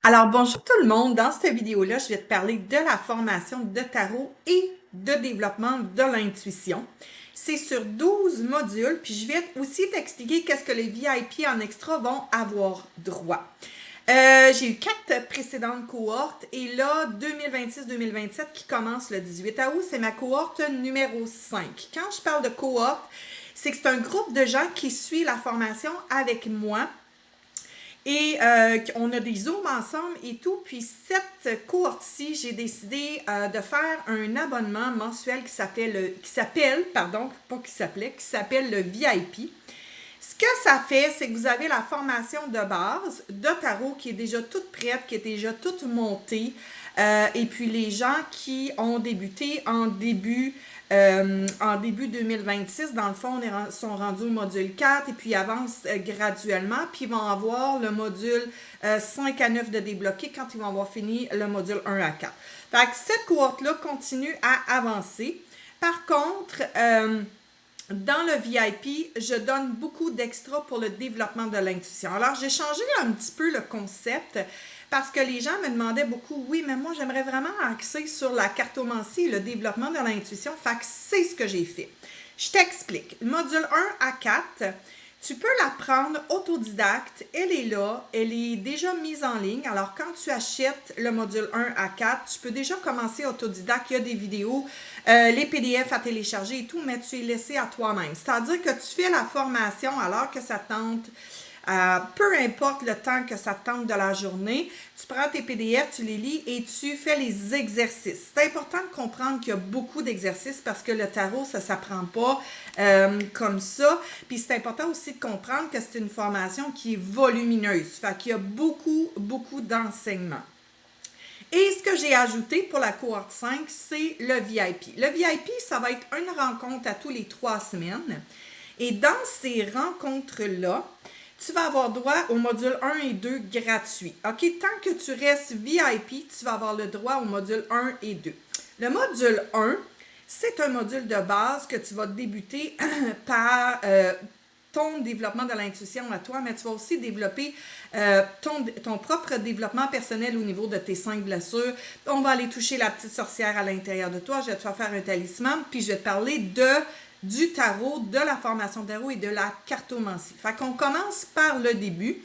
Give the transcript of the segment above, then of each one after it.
Alors, bonjour tout le monde. Dans cette vidéo-là, je vais te parler de la formation de tarot et de développement de l'intuition. C'est sur 12 modules, puis je vais aussi t'expliquer qu'est-ce que les VIP en extra vont avoir droit. J'ai eu 4 précédentes cohortes et là, 2026-2027 qui commence le 18 août, c'est ma cohorte numéro 5. Quand je parle de cohorte, c'est que c'est un groupe de gens qui suit la formation avec moi. Et on a des zooms ensemble et tout. Puis cette cohorte-ci, j'ai décidé de faire un abonnement mensuel qui s'appelle le VIP. Ce que ça fait, c'est que vous avez la formation de base de tarot qui est déjà toute prête, qui est déjà toute montée. Et puis les gens qui ont débuté en début 2026, dans le fond, sont rendus au module 4 et puis avancent graduellement, puis ils vont avoir le module 5 à 9 de débloquer quand ils vont avoir fini le module 1 à 4. Fait que cette cohorte-là continue à avancer. Par contre, dans le VIP, je donne beaucoup d'extras pour le développement de l'intuition. Alors, j'ai changé un petit peu le concept parce que les gens me demandaient beaucoup, oui, mais moi, j'aimerais vraiment axer sur la cartomancie, le développement de l'intuition. Fait que c'est ce que j'ai fait. Je t'explique. Le module 1 à 4, tu peux la prendre autodidacte. Elle est là. Elle est déjà mise en ligne. Alors, quand tu achètes le module 1 à 4, tu peux déjà commencer autodidacte. Il y a des vidéos, les PDF à télécharger et tout, mais tu es laissé à toi-même. C'est-à-dire que tu fais la formation alors que ça tente. Peu importe le temps que ça te tente de la journée, tu prends tes PDF, tu les lis et tu fais les exercices. C'est important de comprendre qu'il y a beaucoup d'exercices parce que le tarot, ça ne s'apprend pas comme ça. Puis c'est important aussi de comprendre que c'est une formation qui est volumineuse. Fait qu'il y a beaucoup, beaucoup d'enseignements. Et ce que j'ai ajouté pour la cohorte 5, c'est le VIP. Le VIP, ça va être une rencontre à tous les 3 semaines. Et dans ces rencontres-là, tu vas avoir droit au module 1 et 2 gratuit. OK? Tant que tu restes VIP, tu vas avoir le droit au module 1 et 2. Le module 1, c'est un module de base que tu vas débuter par ton développement de l'intuition à toi, mais tu vas aussi développer ton propre développement personnel au niveau de tes 5 blessures. On va aller toucher la petite sorcière à l'intérieur de toi. Je vais te faire un talisman, puis je vais te parler du tarot, de la formation tarot et de la cartomancie. Fait qu'on commence par le début.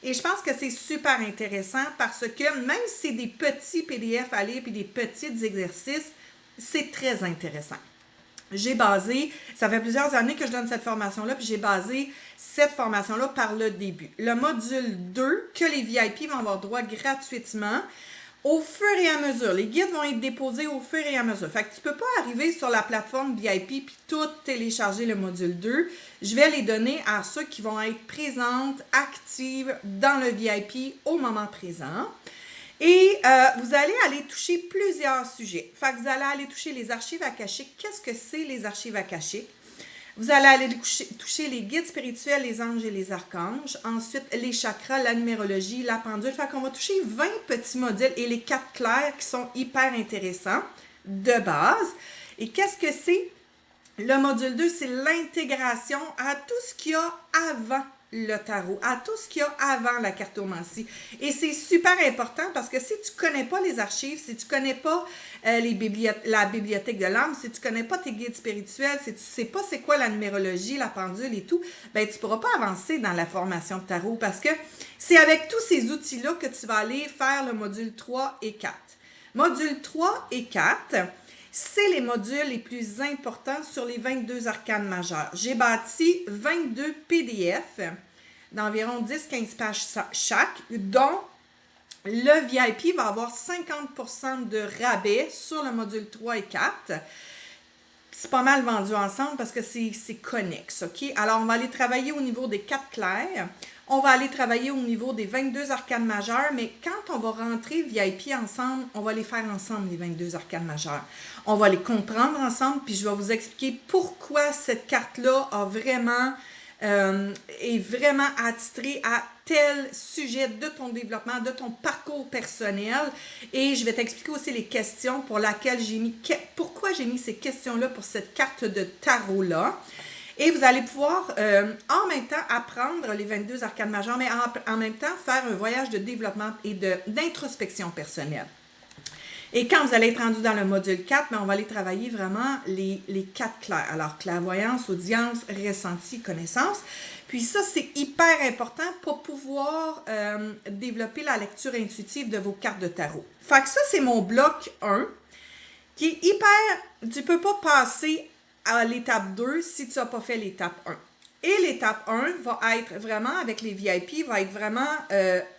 Et je pense que c'est super intéressant parce que même si c'est des petits PDF à lire puis des petits exercices, c'est très intéressant. J'ai basé, ça fait plusieurs années que je donne cette formation-là, puis j'ai basé cette formation-là par le début. Le module 2, que les VIP vont avoir droit gratuitement, au fur et à mesure. Les guides vont être déposés au fur et à mesure. Fait que tu peux pas arriver sur la plateforme VIP puis tout télécharger le module 2. Je vais les donner à ceux qui vont être présentes, actives dans le VIP au moment présent. Et vous allez aller toucher plusieurs sujets. Fait que vous allez aller toucher les archives akashiques. Qu'est-ce que c'est les archives akashiques? Vous allez aller toucher les guides spirituels, les anges et les archanges. Ensuite, les chakras, la numérologie, la pendule. Fait qu'on va toucher 20 petits modules et les 4 clairs qui sont hyper intéressants de base. Et qu'est-ce que c'est? Le module 2, c'est l'intégration à tout ce qu'il y a avant le tarot, à tout ce qu'il y a avant la cartomancie. Et c'est super important parce que si tu ne connais pas les archives, si tu ne connais pas la bibliothèque de l'âme, si tu ne connais pas tes guides spirituels, si tu ne sais pas c'est quoi la numérologie, la pendule et tout, ben tu ne pourras pas avancer dans la formation de tarot parce que c'est avec tous ces outils-là que tu vas aller faire le module 3 et 4. Module 3 et 4, c'est les modules les plus importants sur les 22 arcanes majeures. J'ai bâti 22 PDF d'environ 10-15 pages chaque, dont le VIP va avoir 50% de rabais sur le module 3 et 4. C'est pas mal vendu ensemble parce que c'est connexe, OK? Alors, on va aller travailler au niveau des 4 clairs. On va aller travailler au niveau des 22 arcanes majeures, mais quand on va rentrer VIP ensemble, on va les faire ensemble, les 22 arcanes majeures. On va les comprendre ensemble, puis je vais vous expliquer pourquoi cette carte-là est vraiment attitrée à tel sujet de ton développement, de ton parcours personnel. Et je vais t'expliquer aussi les questions pourquoi j'ai mis ces questions-là pour cette carte de tarot-là. Et vous allez pouvoir en même temps apprendre les 22 arcanes majeures, mais en même temps faire un voyage de développement et d'introspection personnelle. Et quand vous allez être rendu dans le module 4, on va aller travailler vraiment les 4 clairs. Alors, clairvoyance, audience, ressenti, connaissance. Puis ça, c'est hyper important pour pouvoir développer la lecture intuitive de vos cartes de tarot. Fait que ça, c'est mon bloc 1, qui est hyper... Tu ne peux pas passer à l'étape 2 si tu n'as pas fait l'étape 1. Et l'étape 1 va être vraiment, avec les VIP, va être vraiment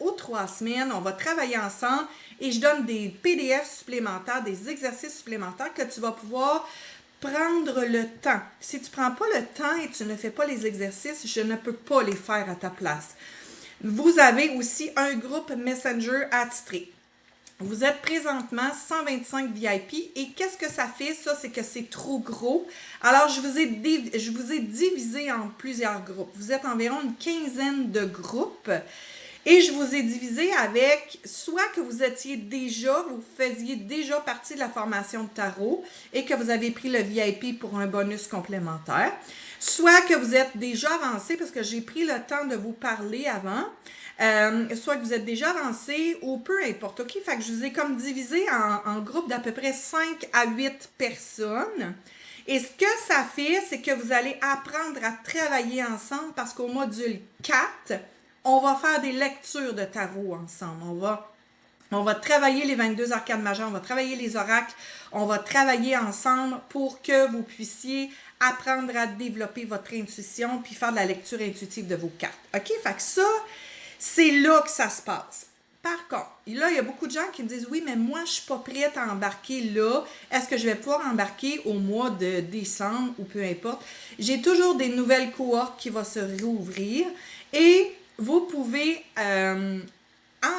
aux 3 semaines. On va travailler ensemble et je donne des PDF supplémentaires, des exercices supplémentaires que tu vas pouvoir prendre le temps. Si tu ne prends pas le temps et tu ne fais pas les exercices, je ne peux pas les faire à ta place. Vous avez aussi un groupe Messenger attitré. Vous êtes présentement 125 VIP et qu'est-ce que ça fait? Ça, c'est que c'est trop gros. Alors, je vous ai divisé en plusieurs groupes. Vous êtes environ une quinzaine de groupes et je vous ai divisé avec soit que vous faisiez déjà partie de la formation de tarot et que vous avez pris le VIP pour un bonus complémentaire, soit que vous êtes déjà avancé parce que j'ai pris le temps de vous parler avant, soit que vous êtes déjà avancé ou peu importe, ok? Fait que je vous ai comme divisé en groupes d'à peu près 5 à 8 personnes. Et ce que ça fait, c'est que vous allez apprendre à travailler ensemble parce qu'au module 4, on va faire des lectures de tarot ensemble. On va travailler les 22 arcanes majeures, on va travailler les oracles, on va travailler ensemble pour que vous puissiez apprendre à développer votre intuition puis faire de la lecture intuitive de vos cartes. OK? Fait que ça, c'est là que ça se passe. Par contre, là, il y a beaucoup de gens qui me disent « Oui, mais moi, je ne suis pas prête à embarquer là. Est-ce que je vais pouvoir embarquer au mois de décembre ou peu importe? » J'ai toujours des nouvelles cohortes qui vont se rouvrir et vous pouvez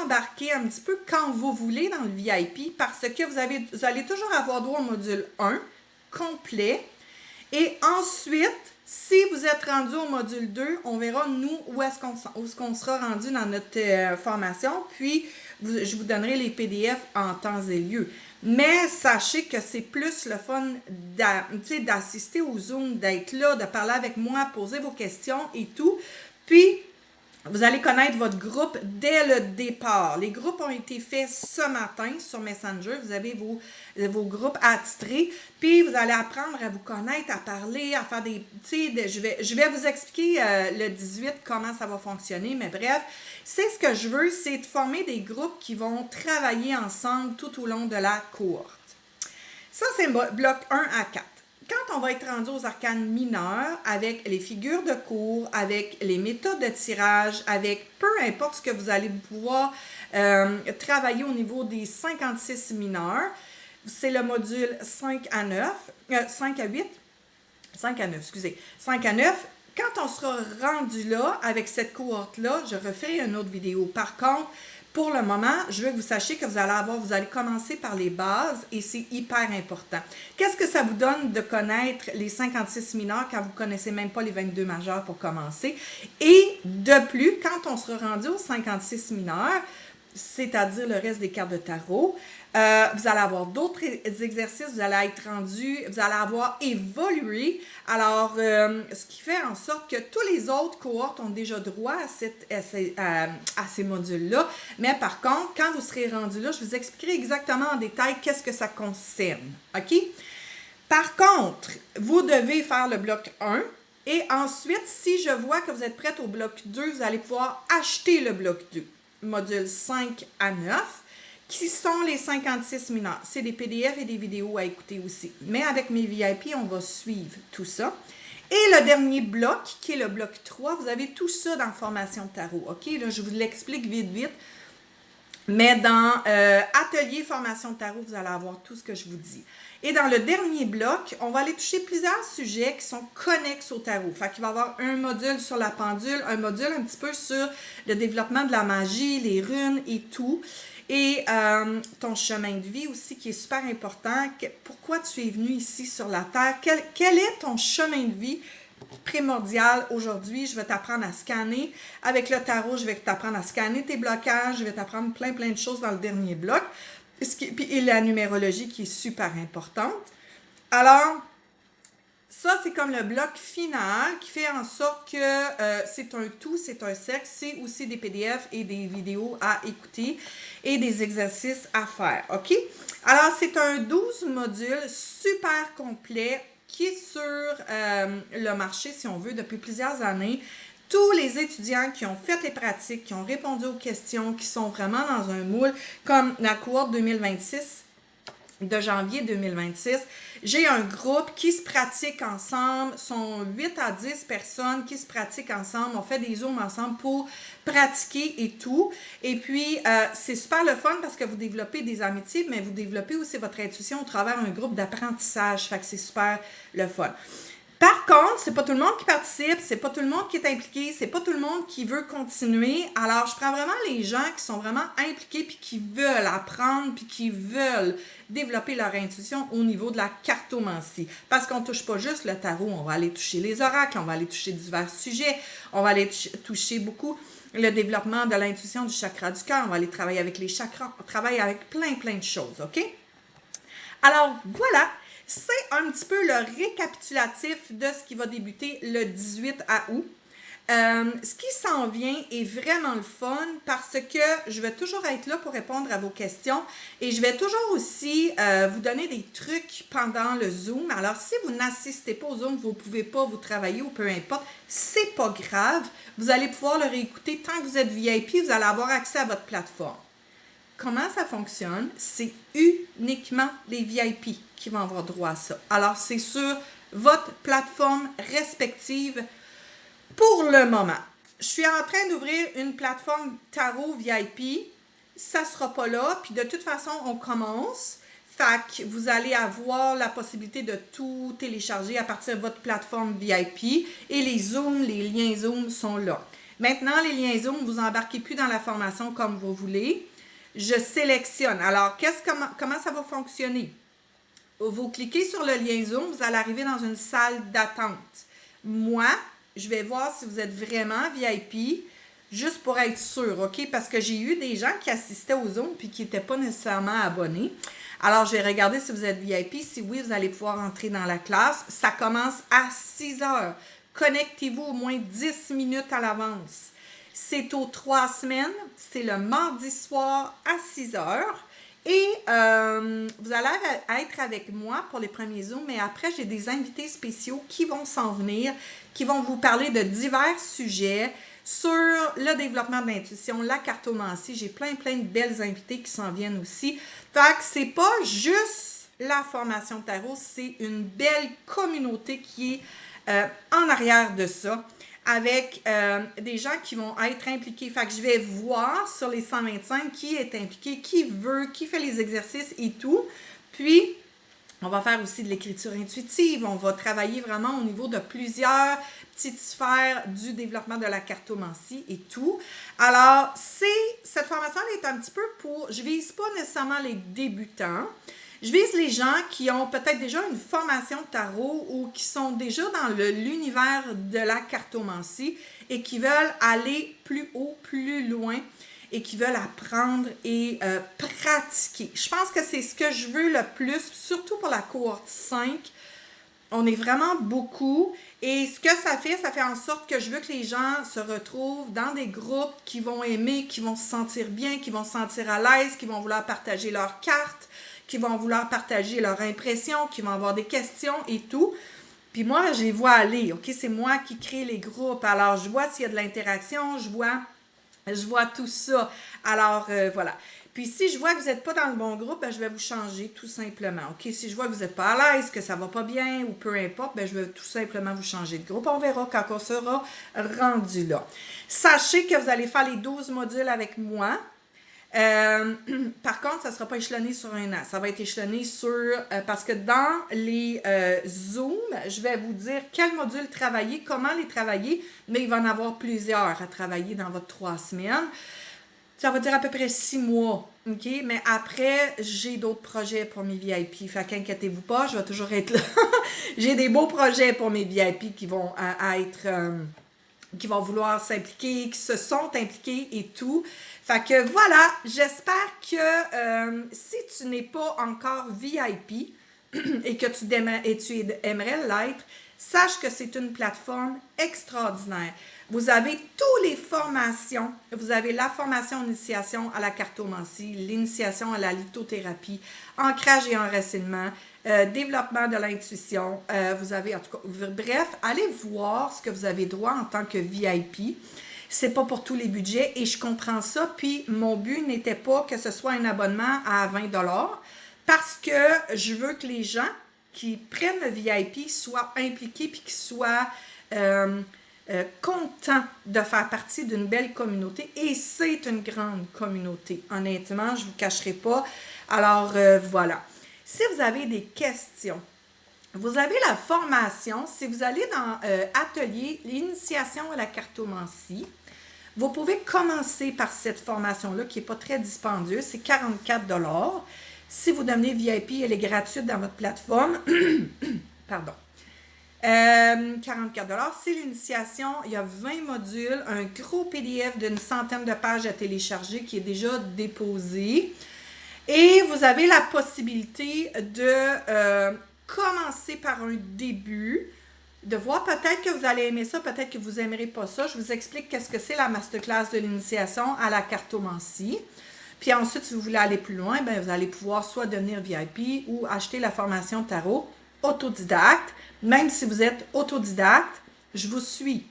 embarquer un petit peu quand vous voulez dans le VIP parce que vous allez toujours avoir droit au module 1 complet. Et ensuite, si vous êtes rendu au module 2, on verra, nous, où est-ce qu'on sera rendu dans notre formation. Puis, je vous donnerai les PDF en temps et lieu. Mais sachez que c'est plus le fun d'assister au Zoom, d'être là, de parler avec moi, poser vos questions et tout. Puis, vous allez connaître votre groupe dès le départ. Les groupes ont été faits ce matin sur Messenger. Vous avez vos groupes attitrés. Puis, vous allez apprendre à vous connaître, à parler, à faire des... Je vais vous expliquer le 18 comment ça va fonctionner. Mais bref, c'est ce que je veux, c'est de former des groupes qui vont travailler ensemble tout au long de la cohorte. Ça, c'est bloc 1 à 4. Quand on va être rendu aux arcanes mineurs, avec les figures de cours, avec les méthodes de tirage, avec peu importe ce que vous allez pouvoir travailler au niveau des 56 mineurs, c'est le module 5 à 9, 5 à 8, 5 à 9, excusez, 5 à 9. Quand on sera rendu là, avec cette cohorte-là, je referai une autre vidéo. Par contre, pour le moment, je veux que vous sachiez que vous allez commencer par les bases et c'est hyper important. Qu'est-ce que ça vous donne de connaître les 56 mineurs quand vous ne connaissez même pas les 22 majeurs pour commencer? Et de plus, quand on sera rendu aux 56 mineurs, c'est-à-dire le reste des cartes de tarot, vous allez avoir d'autres exercices, vous allez être rendu, vous allez avoir évolué. Alors, ce qui fait en sorte que tous les autres cohortes ont déjà droit à ces modules-là. Mais par contre, quand vous serez rendu là, je vous expliquerai exactement en détail qu'est-ce que ça concerne. OK? Par contre, vous devez faire le bloc 1. Et ensuite, si je vois que vous êtes prête au bloc 2, vous allez pouvoir acheter le bloc 2. Module 5 à 9, qui sont les 56 mineurs. C'est des PDF et des vidéos à écouter aussi. Mais avec mes VIP, on va suivre tout ça. Et le dernier bloc, qui est le bloc 3, vous avez tout ça dans Formation Tarot. OK? Là, je vous l'explique vite. Mais dans Atelier Formation Tarot, vous allez avoir tout ce que je vous dis. Et dans le dernier bloc, on va aller toucher plusieurs sujets qui sont connexes au tarot. Fait qu'il va y avoir un module sur la pendule, un module un petit peu sur le développement de la magie, les runes et tout. Et ton chemin de vie aussi qui est super important. Pourquoi tu es venu ici sur la Terre? Quel est ton chemin de vie primordial aujourd'hui? Je vais t'apprendre à scanner. Avec le tarot, je vais t'apprendre à scanner tes blocages. Je vais t'apprendre plein de choses dans le dernier bloc. Et la numérologie qui est super importante. Alors, Ça, c'est comme le bloc final qui fait en sorte que c'est un tout, c'est un cercle. C'est aussi des PDF et des vidéos à écouter et des exercices à faire. OK? Alors, c'est un 12 modules super complet qui est sur le marché, si on veut, depuis plusieurs années. Tous les étudiants qui ont fait les pratiques, qui ont répondu aux questions, qui sont vraiment dans un moule, comme la cohorte 2026, de janvier 2026. J'ai un groupe qui se pratique ensemble, sont 8 à 10 personnes qui se pratiquent ensemble, on fait des zooms ensemble pour pratiquer et tout. Et puis, c'est super le fun parce que vous développez des amitiés, mais vous développez aussi votre intuition au travers d'un groupe d'apprentissage, fait que c'est super le fun. Par contre, c'est pas tout le monde qui participe, c'est pas tout le monde qui est impliqué, c'est pas tout le monde qui veut continuer. Alors, je prends vraiment les gens qui sont vraiment impliqués puis qui veulent apprendre puis qui veulent développer leur intuition au niveau de la cartomancie. Parce qu'on touche pas juste le tarot, on va aller toucher les oracles, on va aller toucher divers sujets, on va aller toucher beaucoup le développement de l'intuition du chakra du cœur, on va aller travailler avec les chakras, on travaille avec plein de choses, OK? Alors, voilà. C'est un petit peu le récapitulatif de ce qui va débuter le 18 août. Ce qui s'en vient est vraiment le fun parce que je vais toujours être là pour répondre à vos questions et je vais toujours aussi vous donner des trucs pendant le Zoom. Alors, si vous n'assistez pas au Zoom, vous ne pouvez pas vous travailler ou peu importe, c'est pas grave. Vous allez pouvoir le réécouter tant que vous êtes VIP, vous allez avoir accès à votre plateforme. Comment ça fonctionne? C'est uniquement les VIP qui vont avoir droit à ça. Alors, c'est sur votre plateforme respective pour le moment. Je suis en train d'ouvrir une plateforme tarot VIP. Ça ne sera pas là. Puis de toute façon, on commence. Fait que vous allez avoir la possibilité de tout télécharger à partir de votre plateforme VIP. Et les Zooms, les liens Zoom sont là. Maintenant, les liens Zoom, vous embarquez plus dans la formation comme vous voulez. Je sélectionne. Alors, comment ça va fonctionner? Vous cliquez sur le lien Zoom, vous allez arriver dans une salle d'attente. Moi, je vais voir si vous êtes vraiment VIP, juste pour être sûr, OK? Parce que j'ai eu des gens qui assistaient au Zoom puis qui n'étaient pas nécessairement abonnés. Alors, je vais regarder si vous êtes VIP. Si oui, vous allez pouvoir entrer dans la classe. Ça commence à 6 heures. Connectez-vous au moins 10 minutes à l'avance. C'est aux 3 semaines. C'est le mardi soir à 6 heures. Et vous allez être avec moi pour les premiers Zooms, mais après, j'ai des invités spéciaux qui vont s'en venir, qui vont vous parler de divers sujets sur le développement de l'intuition, la cartomancie. J'ai plein de belles invités qui s'en viennent aussi. Fait que c'est pas juste la formation tarot, c'est une belle communauté qui est en arrière de ça, avec des gens qui vont être impliqués. Fait que je vais voir sur les 125 qui est impliqué, qui veut, qui fait les exercices et tout. Puis, on va faire aussi de l'écriture intuitive. On va travailler vraiment au niveau de plusieurs petites sphères du développement de la cartomancie et tout. Alors, cette formation est un petit peu pour... Je vise pas nécessairement les débutants. Je vise les gens qui ont peut-être déjà une formation de tarot ou qui sont déjà dans l'univers de la cartomancie et qui veulent aller plus haut, plus loin et qui veulent apprendre et pratiquer. Je pense que c'est ce que je veux le plus, surtout pour la cohorte 5. On est vraiment beaucoup et ce que ça fait en sorte que je veux que les gens se retrouvent dans des groupes qui vont aimer, qui vont se sentir bien, qui vont se sentir à l'aise, qui vont vouloir partager leurs cartes, qui vont vouloir partager leurs impressions, qui vont avoir des questions et tout. Puis moi, je les vois aller, OK? C'est moi qui crée les groupes. Alors, je vois s'il y a de l'interaction, je vois tout ça. Alors, voilà. Puis si je vois que vous n'êtes pas dans le bon groupe, ben, je vais vous changer tout simplement. OK? Si je vois que vous n'êtes pas à l'aise, que ça ne va pas bien ou peu importe, ben, je vais tout simplement vous changer de groupe. On verra quand on sera rendu là. Sachez que vous allez faire les 12 modules avec moi. Par contre, ça ne sera pas échelonné sur un an. Ça va être échelonné sur... parce que dans les Zooms, je vais vous dire quel module travailler, comment les travailler, mais il va en avoir plusieurs à travailler dans votre 3 semaines. Ça va dire à peu près 6 mois, OK? Mais après, j'ai d'autres projets pour mes VIP. Fait qu'inquiétez-vous pas, je vais toujours être là. J'ai des beaux projets pour mes VIP qui vont être... qui vont vouloir s'impliquer, qui se sont impliqués et tout. Fait que voilà, j'espère que si tu n'es pas encore VIP et que tu aimerais l'être, sache que c'est une plateforme extraordinaire. Vous avez toutes les formations. Vous avez la formation initiation à la cartomancie, l'initiation à la lithothérapie, ancrage et enracinement, développement de l'intuition. Vous avez, en tout cas, bref, allez voir ce que vous avez droit en tant que VIP. C'est pas pour tous les budgets et je comprends ça. Puis mon but n'était pas que ce soit un abonnement à 20 $ parce que je veux que les gens qui prennent le VIP soient impliqués puis qu'ils soient contents de faire partie d'une belle communauté. Et c'est une grande communauté, honnêtement, je ne vous cacherai pas. Alors, voilà. Si vous avez des questions, vous avez la formation. Si vous allez dans Atelier, l'initiation à la cartomancie, vous pouvez commencer par cette formation-là qui n'est pas très dispendieuse, c'est 44 $. Si vous devenez VIP, elle est gratuite dans votre plateforme. Pardon. 44 $. C'est l'initiation. Il y a 20 modules, un gros PDF d'une centaine de pages à télécharger qui est déjà déposé. Et vous avez la possibilité de commencer par un début, de voir peut-être que vous allez aimer ça, peut-être que vous n'aimerez pas ça. Je vous explique qu'est-ce que c'est la masterclass de l'initiation à la cartomancie. Puis ensuite, si vous voulez aller plus loin, bien, vous allez pouvoir soit devenir VIP ou acheter la formation tarot autodidacte. Même si vous êtes autodidacte, je vous suis.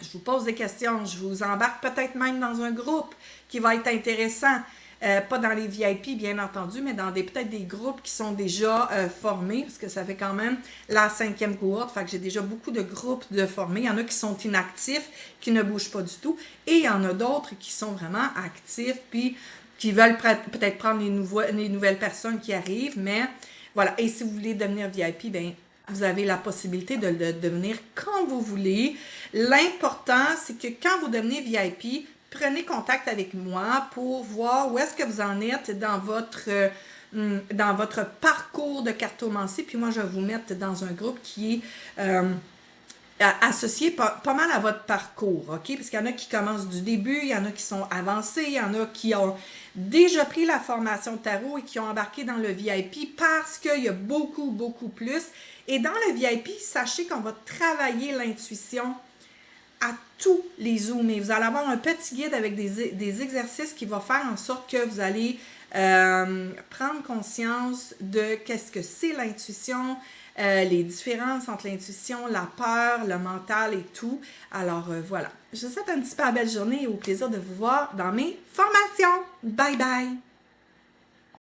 Je vous pose des questions, je vous embarque peut-être même dans un groupe qui va être intéressant. Pas dans les VIP, bien entendu, mais dans peut-être des groupes qui sont déjà formés, parce que ça fait quand même la 5e cohorte, fait que j'ai déjà beaucoup de groupes de formés. Il y en a qui sont inactifs, qui ne bougent pas du tout, et il y en a d'autres qui sont vraiment actifs, puis qui veulent peut-être prendre les nouvelles personnes qui arrivent, mais voilà. Et si vous voulez devenir VIP, bien, vous avez la possibilité de le devenir quand vous voulez. L'important, c'est que quand vous devenez VIP, prenez contact avec moi pour voir où est-ce que vous en êtes dans votre parcours de cartomancie. Puis moi, je vais vous mettre dans un groupe qui est associé pas mal à votre parcours, OK? Parce qu'il y en a qui commencent du début, il y en a qui sont avancés, il y en a qui ont déjà pris la formation tarot et qui ont embarqué dans le VIP parce qu'il y a beaucoup, beaucoup plus. Et dans le VIP, sachez qu'on va travailler l'intuition à tous les zooms. Et vous allez avoir un petit guide avec des exercices qui va faire en sorte que vous allez prendre conscience de qu'est-ce que c'est l'intuition, les différences entre l'intuition, la peur, le mental et tout. Alors voilà. Je vous souhaite une super belle journée et au plaisir de vous voir dans mes formations. Bye bye!